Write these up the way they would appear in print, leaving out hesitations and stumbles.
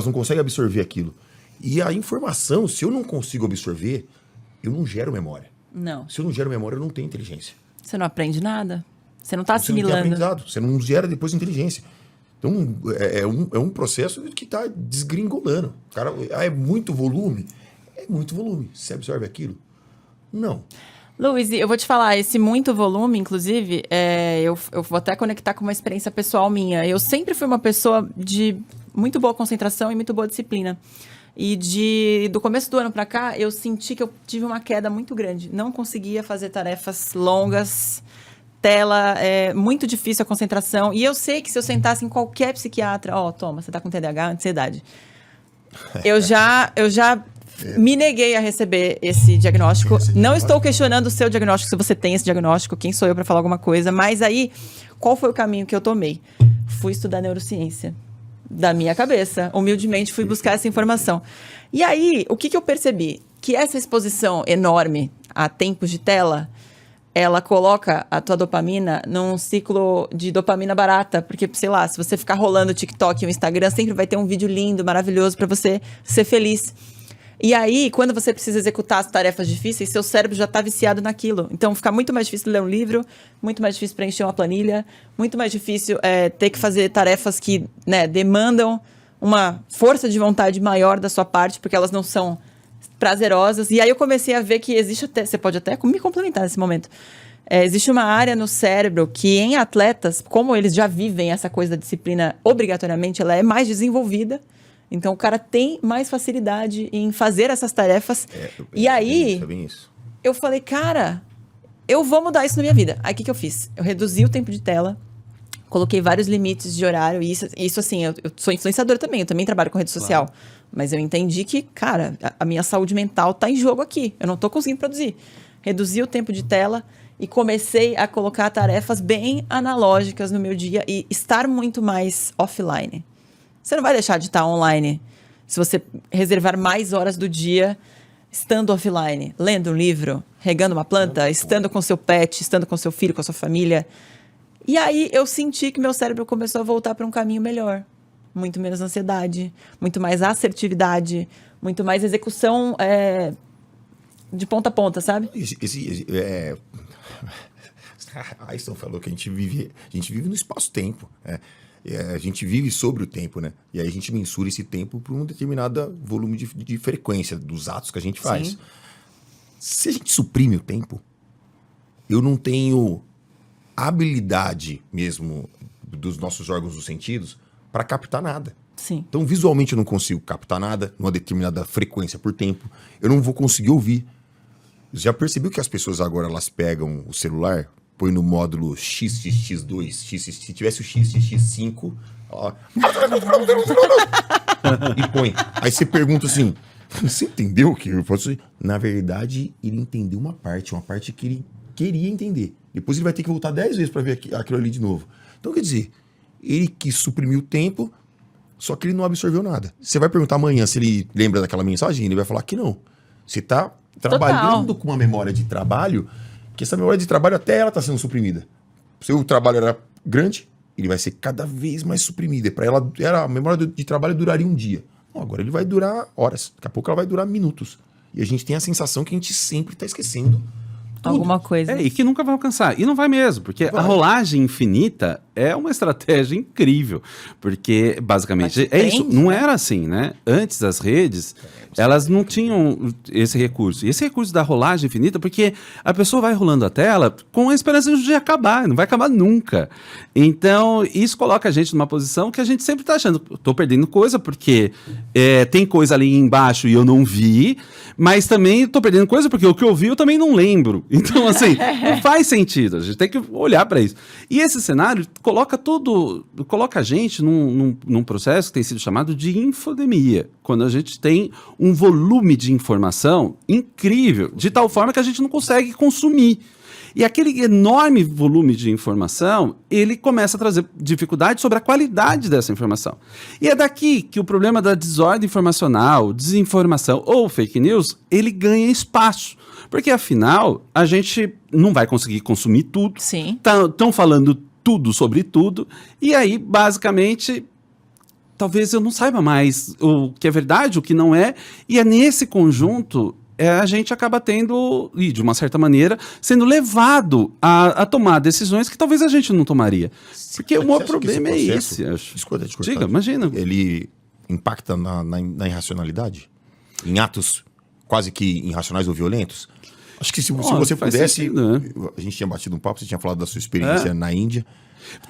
não conseguem absorver aquilo. E a informação, se eu não consigo absorver, eu não gero memória. Não. Se eu não gero memória, eu não tenho inteligência. Você não aprende nada? Você não está Você não tem assimilando? aprendizado, você não gera depois inteligência. Então, é um processo que está desgringolando. Cara, é muito volume? É muito volume. Você absorve aquilo? Não. Luiz, eu vou te falar, esse muito volume, inclusive, eu vou até conectar com uma experiência pessoal minha. Eu sempre fui uma pessoa de muito boa concentração e muito boa disciplina. E do começo do ano para cá, eu senti que eu tive uma queda muito grande. Não conseguia fazer tarefas longas, tela, muito difícil a concentração. E eu sei que se eu sentasse em qualquer psiquiatra, toma, você tá com TDAH, ansiedade. Eu já me neguei a receber esse diagnóstico. Não estou questionando o seu diagnóstico, se você tem esse diagnóstico, quem sou eu para falar alguma coisa. Mas aí, qual foi o caminho que eu tomei? Fui estudar neurociência. Da minha cabeça. Humildemente fui buscar essa informação. E aí, o que eu percebi? Que essa exposição enorme a tempos de tela, ela coloca a tua dopamina num ciclo de dopamina barata. Porque, sei lá, se você ficar rolando o TikTok e o Instagram, sempre vai ter um vídeo lindo, maravilhoso para você ser feliz. E aí, quando você precisa executar as tarefas difíceis, seu cérebro já está viciado naquilo. Então, fica muito mais difícil ler um livro, muito mais difícil preencher uma planilha, muito mais difícil ter que fazer tarefas que demandam uma força de vontade maior da sua parte, porque elas não são prazerosas. E aí eu comecei a ver que existe até... Você pode até me complementar nesse momento. Existe uma área no cérebro que, em atletas, como eles já vivem essa coisa da disciplina obrigatoriamente, ela é mais desenvolvida. Então, o cara tem mais facilidade em fazer essas tarefas. E aí, eu falei, cara, eu vou mudar isso na minha vida. Aí, o que eu fiz? Eu reduzi o tempo de tela, coloquei vários limites de horário. E isso assim, eu sou influenciadora também, eu também trabalho com rede social. Mas eu entendi que, cara, a minha saúde mental tá em jogo aqui. Eu não tô conseguindo produzir. Reduzi o tempo de tela e comecei a colocar tarefas bem analógicas no meu dia e estar muito mais offline. Você não vai deixar de estar online se você reservar mais horas do dia estando offline, lendo um livro, regando uma planta, estando com seu pet, estando com seu filho, com a sua família. E aí eu senti que meu cérebro começou a voltar para um caminho melhor. Muito menos ansiedade, muito mais assertividade, muito mais execução de ponta a ponta, sabe? Einstein falou que a gente vive no espaço-tempo, a gente vive sobre o tempo, né? E aí a gente mensura esse tempo por um determinado volume de frequência dos atos que a gente faz. Sim. Se a gente suprime o tempo, eu não tenho habilidade mesmo dos nossos órgãos dos sentidos para captar nada. Sim. Então, visualmente eu não consigo captar nada numa determinada frequência por tempo. Eu não vou conseguir ouvir. Já percebeu que as pessoas agora elas pegam o celular, põe no módulo XXX2, se tivesse o XXX5, ó, e põe. Aí você pergunta assim, você entendeu o que eu posso... Na verdade, ele entendeu uma parte que ele queria entender. Depois ele vai ter que voltar 10 vezes para ver aquilo ali de novo. Então, quer dizer, ele quis suprimir o tempo, só que ele não absorveu nada. Você vai perguntar amanhã se ele lembra daquela mensagem, ele vai falar que não. Você está trabalhando com uma memória de trabalho, que essa memória de trabalho até ela está sendo suprimida. Se o trabalho era grande, ele vai ser cada vez mais suprimida. Para ela, a memória de trabalho duraria um dia. Bom, agora ele vai durar horas. Daqui a pouco ela vai durar minutos. E a gente tem a sensação que a gente sempre está esquecendo tudo. Alguma coisa. E que nunca vai alcançar. E não vai mesmo, porque a rolagem infinita é uma estratégia incrível. Porque, basicamente, isso. Não era assim, né? Antes das redes, elas não tinham esse recurso. E esse recurso da rolagem infinita, porque a pessoa vai rolando a tela com a esperança de acabar. Não vai acabar nunca. Então, isso coloca a gente numa posição que a gente sempre está achando. Estou perdendo coisa, porque tem coisa ali embaixo e eu não vi. Mas também estou perdendo coisa, porque o que eu vi eu também não lembro. Então, assim, não faz sentido. A gente tem que olhar para isso. E esse cenário coloca a gente num processo que tem sido chamado de infodemia. Quando a gente tem um volume de informação incrível, de tal forma que a gente não consegue consumir. E aquele enorme volume de informação, ele começa a trazer dificuldade sobre a qualidade dessa informação. E é daqui que o problema da desordem informacional, desinformação ou fake news, ele ganha espaço. Porque, afinal, a gente não vai conseguir consumir tudo. Sim. Estão falando tudo sobre tudo. E aí, basicamente, talvez eu não saiba mais o que é verdade, o que não é, e é nesse conjunto a gente acaba tendo, e de uma certa maneira, sendo levado a tomar decisões que talvez a gente não tomaria. Porque o maior problema é esse, acho. Desculpa te cortar. Diga, imagina. Ele impacta na irracionalidade? Em atos quase que irracionais ou violentos? Acho que se você faz pudesse... sentido, né? A gente tinha batido um papo, você tinha falado da sua experiência na Índia.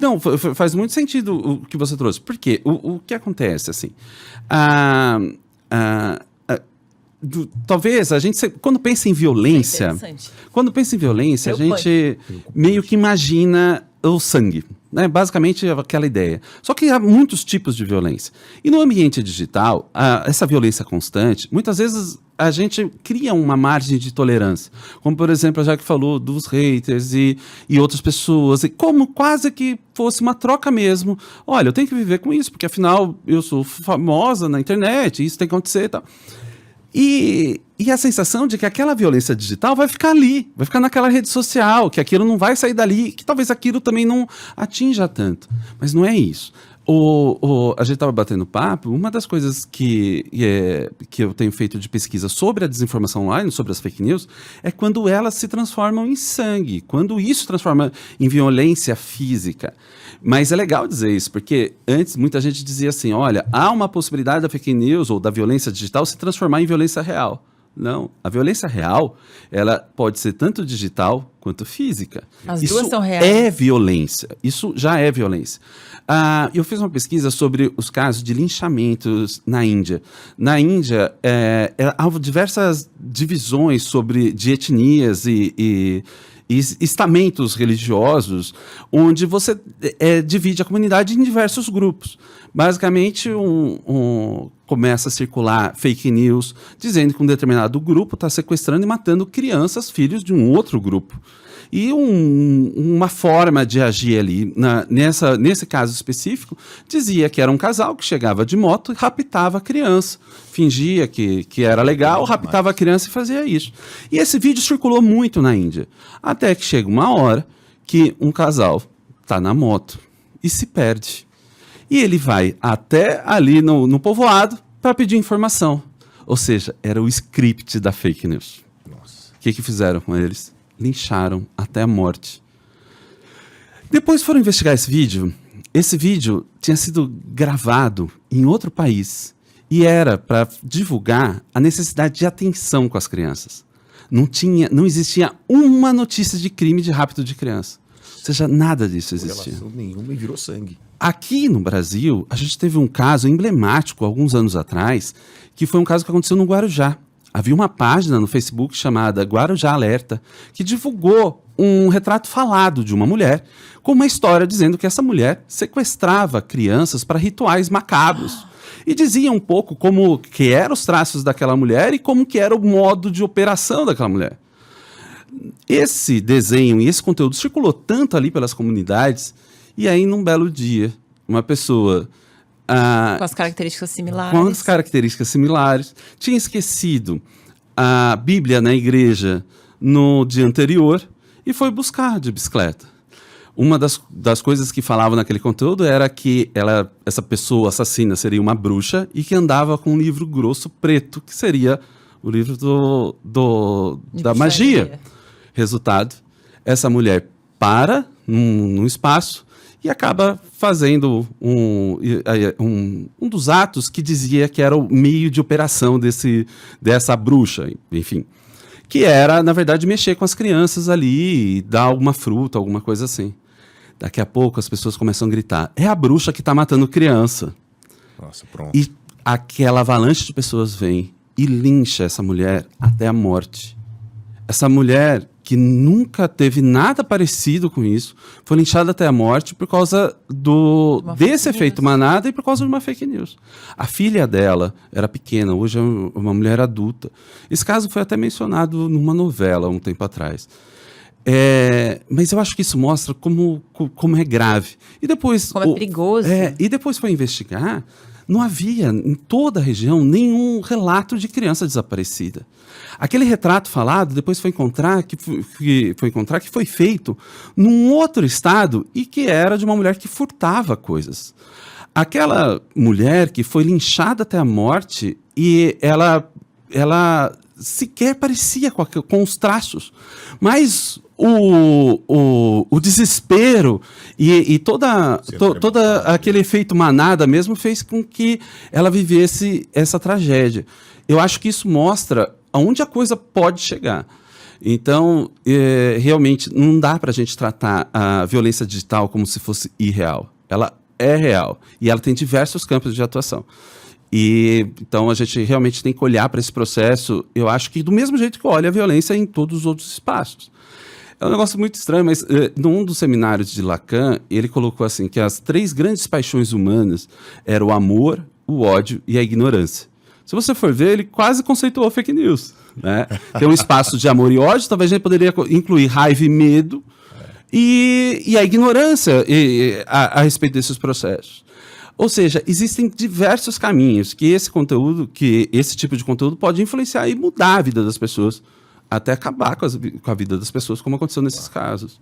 Não, faz muito sentido o que você trouxe. Porque o que acontece, assim... talvez a gente, quando pensa em violência... Quando pensa em violência, a gente meio que imagina o sangue. Né? Basicamente, aquela ideia. Só que há muitos tipos de violência. E no ambiente digital, essa violência constante, muitas vezes a gente cria uma margem de tolerância. Como, por exemplo, a Jaque falou dos haters e outras pessoas. E como quase que fosse uma troca mesmo. Olha, eu tenho que viver com isso, porque afinal eu sou famosa na internet, isso tem que acontecer e tal. E a sensação de que aquela violência digital vai ficar ali, vai ficar naquela rede social, que aquilo não vai sair dali, que talvez aquilo também não atinja tanto. Mas não é isso. A gente estava batendo papo, uma das coisas que eu tenho feito de pesquisa sobre a desinformação online, sobre as fake news, é quando elas se transformam em sangue, quando isso transforma em violência física. Mas é legal dizer isso, porque antes muita gente dizia assim, olha, há uma possibilidade da fake news ou da violência digital se transformar em violência real. Não, a violência real, ela pode ser tanto digital quanto física. As duas são reais. É violência, isso já é violência. Eu fiz uma pesquisa sobre os casos de linchamentos na Índia. Na Índia, há diversas divisões de etnias e estamentos religiosos, onde você divide a comunidade em diversos grupos. Basicamente, começa a circular fake news dizendo que um determinado grupo está sequestrando e matando crianças, filhos de um outro grupo. E uma forma de agir ali, nesse caso específico, dizia que era um casal que chegava de moto e raptava a criança. Fingia que era legal, raptava a criança e fazia isso. E esse vídeo circulou muito na Índia. Até que chega uma hora que um casal está na moto e se perde. E ele vai até ali no povoado para pedir informação. Ou seja, era o script da fake news. Nossa. O que fizeram com eles? Lincharam até a morte. Depois foram investigar esse vídeo. Esse vídeo tinha sido gravado em outro país e era para divulgar a necessidade de atenção com as crianças. Não existia uma notícia de crime de rapto de criança. Ou seja, nada disso existia. Relação nenhuma e virou sangue. Aqui no Brasil, a gente teve um caso emblemático alguns anos atrás, que foi um caso que aconteceu no Guarujá. Havia uma página no Facebook chamada Guarujá Alerta, que divulgou um retrato falado de uma mulher, com uma história dizendo que essa mulher sequestrava crianças para rituais macabros. E dizia um pouco como que eram os traços daquela mulher e como que era o modo de operação daquela mulher. Esse desenho e esse conteúdo circulou tanto ali pelas comunidades, e aí num belo dia, uma pessoa... com as características similares. Com as características similares. Tinha esquecido a Bíblia na igreja no dia anterior e foi buscar de bicicleta. Uma das coisas que falavam naquele conteúdo era que essa pessoa assassina seria uma bruxa e que andava com um livro grosso preto, que seria o livro da magia. Resultado, essa mulher para num espaço e acaba fazendo um dos atos que dizia que era o meio de operação dessa bruxa, enfim. Que era, na verdade, mexer com as crianças ali e dar alguma fruta, alguma coisa assim. Daqui a pouco as pessoas começam a gritar, é a bruxa que está matando criança. Nossa, pronto. E aquela avalanche de pessoas vem e lincha essa mulher até a morte. Essa mulher que nunca teve nada parecido com isso, foi linchada até a morte por causa desse efeito manada e por causa de uma fake news. A filha dela era pequena, hoje é uma mulher adulta. Esse caso foi até mencionado numa novela um tempo atrás. Mas eu acho que isso mostra como é grave. E depois, como é perigoso. E depois foi investigar, não havia em toda a região nenhum relato de criança desaparecida. Aquele retrato falado depois foi encontrar que foi feito num outro estado e que era de uma mulher que furtava coisas. aquela mulher que foi linchada até a morte e ela sequer parecia com os traços, mas o desespero e toda aquele efeito manada mesmo fez com que ela vivesse essa tragédia. Eu acho que isso mostra aonde a coisa pode chegar. Então, realmente, não dá para a gente tratar a violência digital como se fosse irreal. Ela é real e ela tem diversos campos de atuação. Então, a gente realmente tem que olhar para esse processo, eu acho que do mesmo jeito que olha a violência em todos os outros espaços. É um negócio muito estranho, mas num dos seminários de Lacan, ele colocou assim, que as 3 grandes paixões humanas eram o amor, o ódio e a ignorância. Se você for ver, ele quase conceituou fake news. Né? Tem um espaço de amor e ódio, talvez a gente poderia incluir raiva e medo, e a ignorância a respeito desses processos. Ou seja, existem diversos caminhos que esse tipo de conteúdo pode influenciar e mudar a vida das pessoas, até acabar com a vida das pessoas, como aconteceu nesses casos.